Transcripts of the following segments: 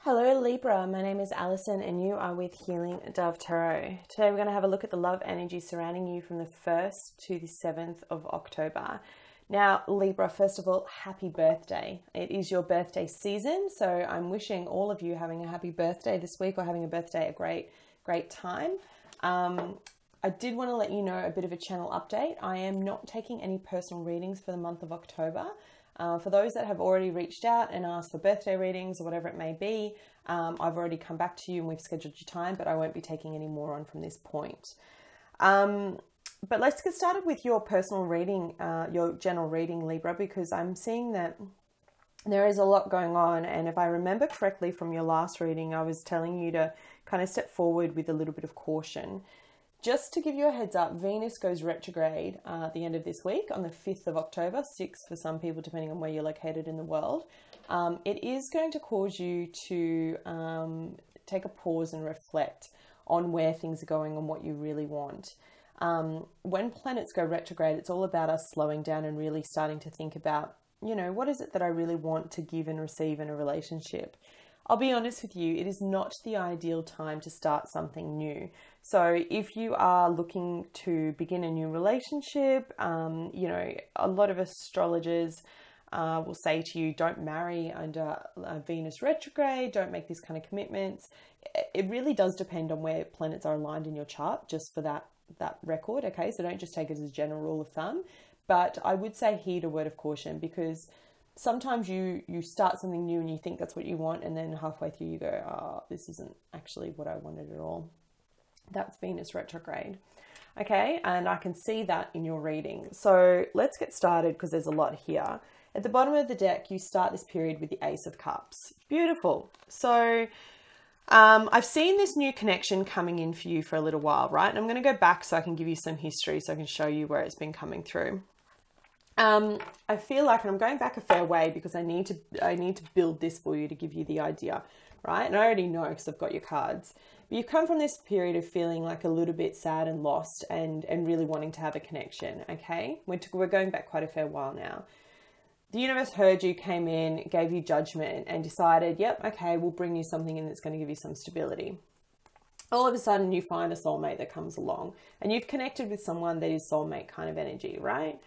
Hello Libra, my name is Alison and you are with Healing Dove Tarot. Today we're going to have a look at the love energy surrounding you from the 1st to the 7th of October. Now Libra, first of all, happy birthday. It is your birthday season, so I'm wishing all of you having a happy birthday this week or having a birthday a great time. I did want to let you know a bit of a channel update. I am not taking any personal readings for the month of October. For those that have already reached out and asked for birthday readings or whatever it may be, I've already come back to you and we've scheduled your time, but I won't be taking any more on from this point. But let's get started with your personal reading, your general reading, Libra, because I'm seeing that there is a lot going on. And if I remember correctly from your last reading, I was telling you to kind of step forward with a little bit of caution. Just to give you a heads up, Venus goes retrograde at the end of this week on the 5th of October, 6th for some people, depending on where you're located in the world. It is going to cause you to take a pause and reflect on where things are going and what you really want. When planets go retrograde, it's all about us slowing down and really starting to think about, you know, what is it that I really want to give and receive in a relationship? I'll be honest with you, it is not the ideal time to start something new. So if you are looking to begin a new relationship, you know, a lot of astrologers will say to you, don't marry under Venus retrograde, don't make these kind of commitments. It really does depend on where planets are aligned in your chart, just for that record, okay? So don't just take it as a general rule of thumb. But I would say heed a word of caution, because sometimes you start something new and you think that's what you want, and then halfway through you go, oh, this isn't actually what I wanted at all. That's Venus retrograde. Okay, and I can see that in your reading. So let's get started because there's a lot here. At the bottom of the deck, you start this period with the Ace of Cups. Beautiful. So I've seen this new connection coming in for you for a little while, right? And I'm going to go back so I can give you some history so I can show you where it's been coming through. I feel like, and I'm going back a fair way because I need to build this for you to give you the idea, right? And I already know because I've got your cards. But you've come from this period of feeling like a little bit sad and lost and really wanting to have a connection, okay? We're going back quite a fair while now. The universe heard you, came in, gave you judgment and decided, yep, okay, we'll bring you something in that's going to give you some stability. All of a sudden you find a soulmate that comes along and you've connected with someone that is soulmate kind of energy, right?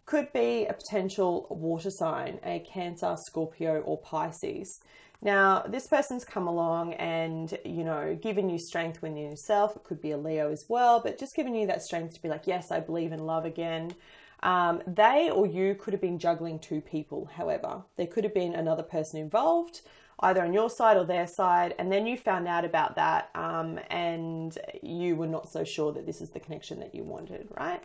Could be a potential water sign, a Cancer, Scorpio, or Pisces. Now, this person's come along and, you know, given you strength within yourself. It could be a Leo as well, but just giving you that strength to be like, yes, I believe in love again. They or you could have been juggling two people, however. There could have been another person involved, either on your side or their side, and then you found out about that and you were not so sure that this is the connection that you wanted, right?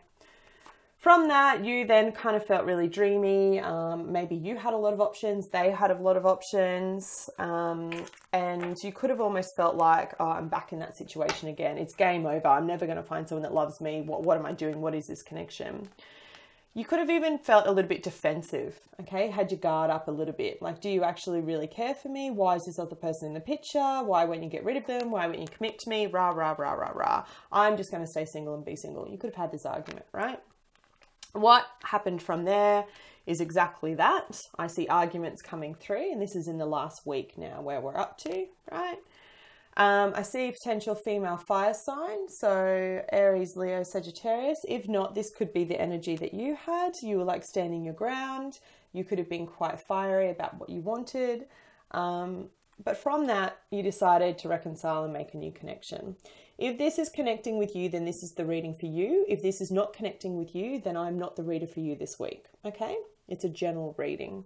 From that, you then kind of felt really dreamy. Maybe you had a lot of options, they had a lot of options, and you could have almost felt like, oh, I'm back in that situation again. It's game over. I'm never going to find someone that loves me. What am I doing? What is this connection? You could have even felt a little bit defensive, okay? Had your guard up a little bit. Like, do you actually really care for me? Why is this other person in the picture? Why won't you get rid of them? Why won't you commit to me? Rah, rah, rah, rah, rah. I'm just going to stay single and be single. You could have had this argument, right? What happened from there is exactly that. I see arguments coming through, and this is in the last week now where we're up to, right? I see potential female fire sign, so Aries, Leo, Sagittarius. If not, this could be the energy that you had. You were like standing your ground. You could have been quite fiery about what you wanted. But from that, you decided to reconcile and make a new connection. If this is connecting with you, then this is the reading for you. If this is not connecting with you, then I'm not the reader for you this week, okay? It's a general reading.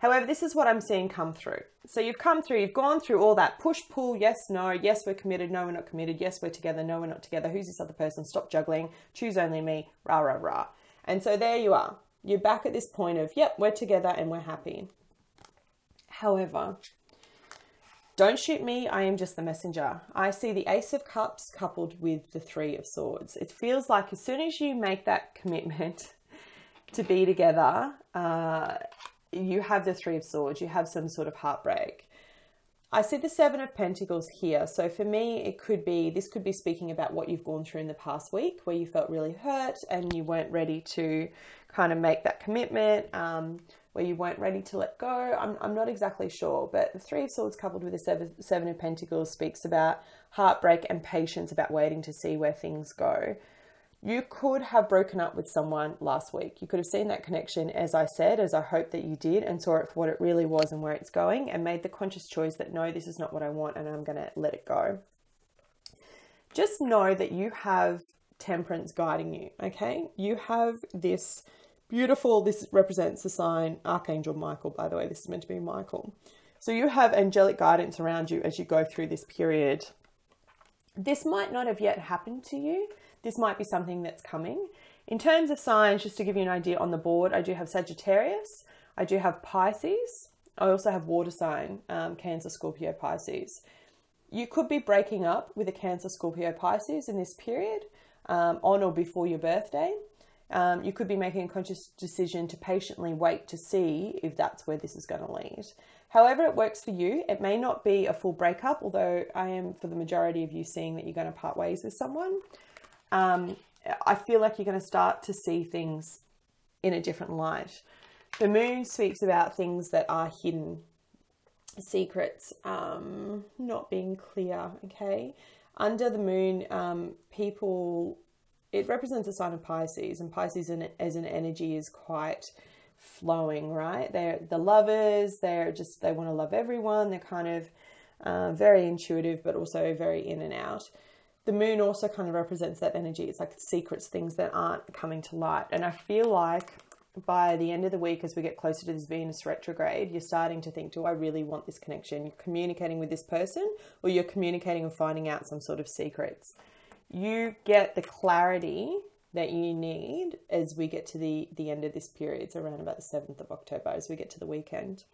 However, this is what I'm seeing come through. So you've come through, you've gone through all that push, pull, yes, no, yes, we're committed, no, we're not committed, yes, we're together, no, we're not together, who's this other person, stop juggling, choose only me, rah, rah, rah. And so there you are. You're back at this point of, yep, we're together and we're happy. However, don't shoot me, I am just the messenger. I see the Ace of Cups coupled with the Three of Swords. It feels like as soon as you make that commitment to be together, you have the Three of Swords, you have some sort of heartbreak. I see the Seven of Pentacles here. So for me, this could be speaking about what you've gone through in the past week, where you felt really hurt and you weren't ready to kind of make that commitment, where you weren't ready to let go. I'm not exactly sure, but the Three of Swords coupled with the Seven of Pentacles speaks about heartbreak and patience, about waiting to see where things go. You could have broken up with someone last week. You could have seen that connection, as I said, as I hope that you did, and saw it for what it really was and where it's going, and made the conscious choice that no, this is not what I want, and I'm going to let it go. Just know that you have Temperance guiding you, okay? You have this beautiful, this represents the sign Archangel Michael, by the way. This is meant to be Michael. So you have angelic guidance around you as you go through this period. This might not have yet happened to you. This might be something that's coming. In terms of signs, just to give you an idea on the board, I do have Sagittarius, I do have Pisces, I also have water sign, Cancer, Scorpio, Pisces. You could be breaking up with a Cancer, Scorpio, Pisces in this period, on or before your birthday. You could be making a conscious decision to patiently wait to see if that's where this is going to lead. However it works for you, it may not be a full breakup, although I am, for the majority of you, seeing that you're going to part ways with someone. I feel like you're going to start to see things in a different light. The moon speaks about things that are hidden, secrets, not being clear, okay? Under the moon, it represents the sign of Pisces, and Pisces as an energy is quite flowing, right? They're the lovers, they want to love everyone. They're kind of very intuitive, but also very in and out. The moon also kind of represents that energy. It's like secrets, things that aren't coming to light. And I feel like by the end of the week, as we get closer to this Venus retrograde, you're starting to think, do I really want this connection? You're communicating with this person, or you're communicating and finding out some sort of secrets. You get the clarity that you need as we get to the end of this period. It's around about the 7th of October, as we get to the weekend.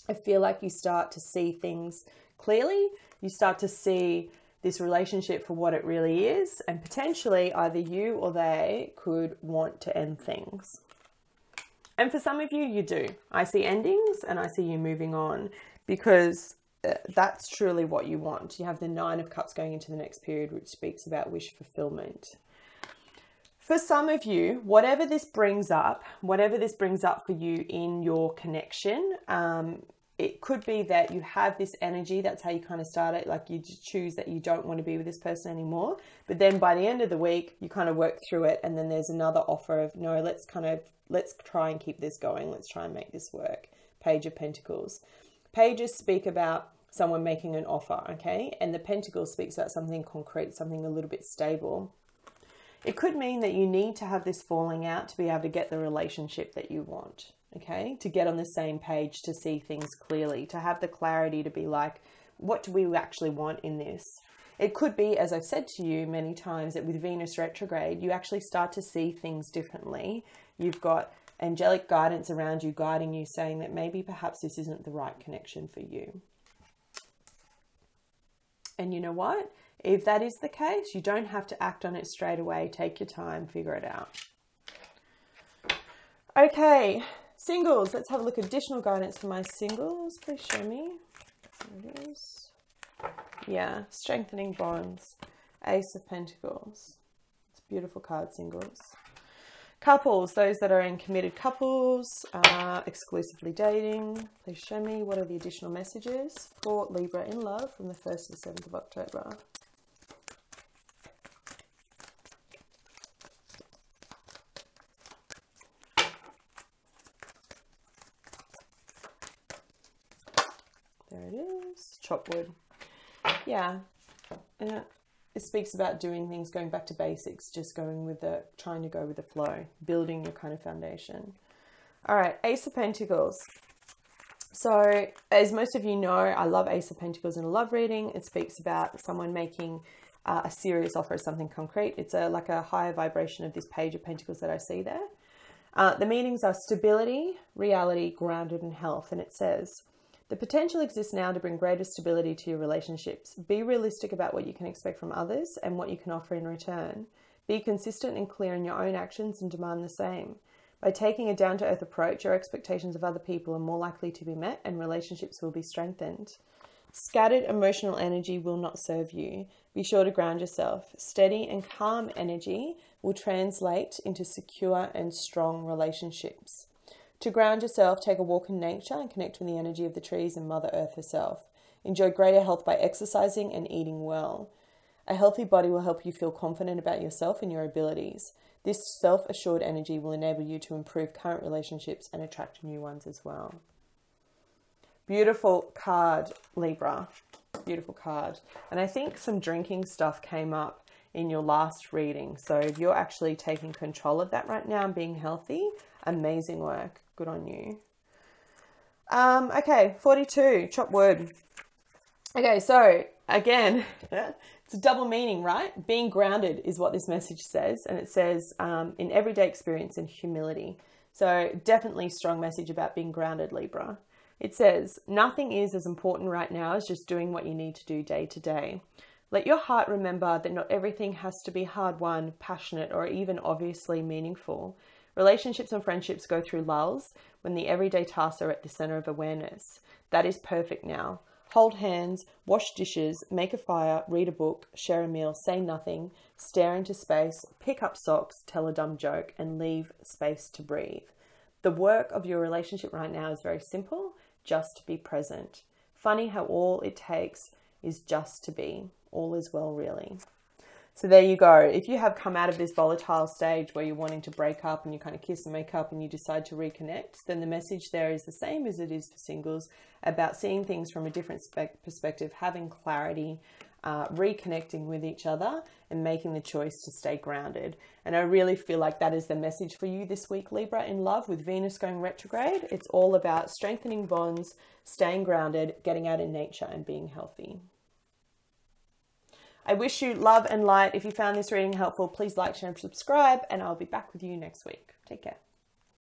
I feel like you start to see things clearly. You start to see this relationship for what it really is, and potentially either you or they could want to end things. And for some of you, you do. I see endings and I see you moving on, because that's truly what you want. You have the Nine of Cups going into the next period, which speaks about wish fulfillment. For some of you, whatever this brings up for you in your connection, it could be that you have this energy. That's how you kind of start it. Like you just choose that you don't want to be with this person anymore. But then by the end of the week, you kind of work through it. And then there's another offer of, no, let's try and keep this going. Let's try and make this work. Page of Pentacles. Pages speak about someone making an offer, okay? And the Pentacles speaks about something concrete, something a little bit stable. It could mean that you need to have this falling out to be able to get the relationship that you want. Okay, to get on the same page, to see things clearly, to have the clarity to be like, what do we actually want in this? It could be, as I've said to you many times, that with Venus retrograde, you actually start to see things differently. You've got angelic guidance around you, guiding you, saying that maybe perhaps this isn't the right connection for you. And you know what? If that is the case, you don't have to act on it straight away. Take your time, figure it out. Okay. Singles, let's have a look at additional guidance for my singles. Please show me. There it is. Yeah, strengthening bonds. Ace of Pentacles. It's a beautiful card, singles. Couples, those that are in committed couples, exclusively dating. Please show me what are the additional messages for Libra in love from the 1st to the 7th of October. There it is. Chop wood. Yeah. It speaks about doing things, going back to basics, just going with trying to go with the flow, building your kind of foundation. All right. Ace of Pentacles. So as most of you know, I love Ace of Pentacles in a love reading. It speaks about someone making a serious offer of something concrete. It's like a higher vibration of this Page of Pentacles that I see there. The meanings are stability, reality, grounded, and health. And it says, the potential exists now to bring greater stability to your relationships. Be realistic about what you can expect from others and what you can offer in return. Be consistent and clear in your own actions and demand the same. By taking a down-to-earth approach, your expectations of other people are more likely to be met and relationships will be strengthened. Scattered emotional energy will not serve you. Be sure to ground yourself. Steady and calm energy will translate into secure and strong relationships. To ground yourself, take a walk in nature and connect with the energy of the trees and Mother Earth herself. Enjoy greater health by exercising and eating well. A healthy body will help you feel confident about yourself and your abilities. This self-assured energy will enable you to improve current relationships and attract new ones as well. Beautiful card, Libra. Beautiful card. And I think some drinking stuff came up in your last reading. So if you're actually taking control of that right now and being healthy, amazing work. Good on you. Okay, 42, chop wood. Okay, so again, it's a double meaning, right? Being grounded is what this message says. And it says in everyday experience and humility. So definitely strong message about being grounded, Libra. It says, nothing is as important right now as just doing what you need to do day to day. Let your heart remember that not everything has to be hard-won, passionate, or even obviously meaningful. Relationships and friendships go through lulls when the everyday tasks are at the center of awareness. That is perfect now. Hold hands, wash dishes, make a fire, read a book, share a meal, say nothing, stare into space, pick up socks, tell a dumb joke, and leave space to breathe. The work of your relationship right now is very simple. Just be present. Funny how all it takes is just to be. All is well, really. So there you go. If you have come out of this volatile stage where you're wanting to break up and you kind of kiss and make up and you decide to reconnect, then the message there is the same as it is for singles, about seeing things from a different perspective, having clarity, reconnecting with each other and making the choice to stay grounded. And I really feel like that is the message for you this week, Libra, in love, with Venus going retrograde. It's all about strengthening bonds, staying grounded, getting out in nature and being healthy. I wish you love and light. If you found this reading helpful, please like, share and subscribe, and I'll be back with you next week. Take care.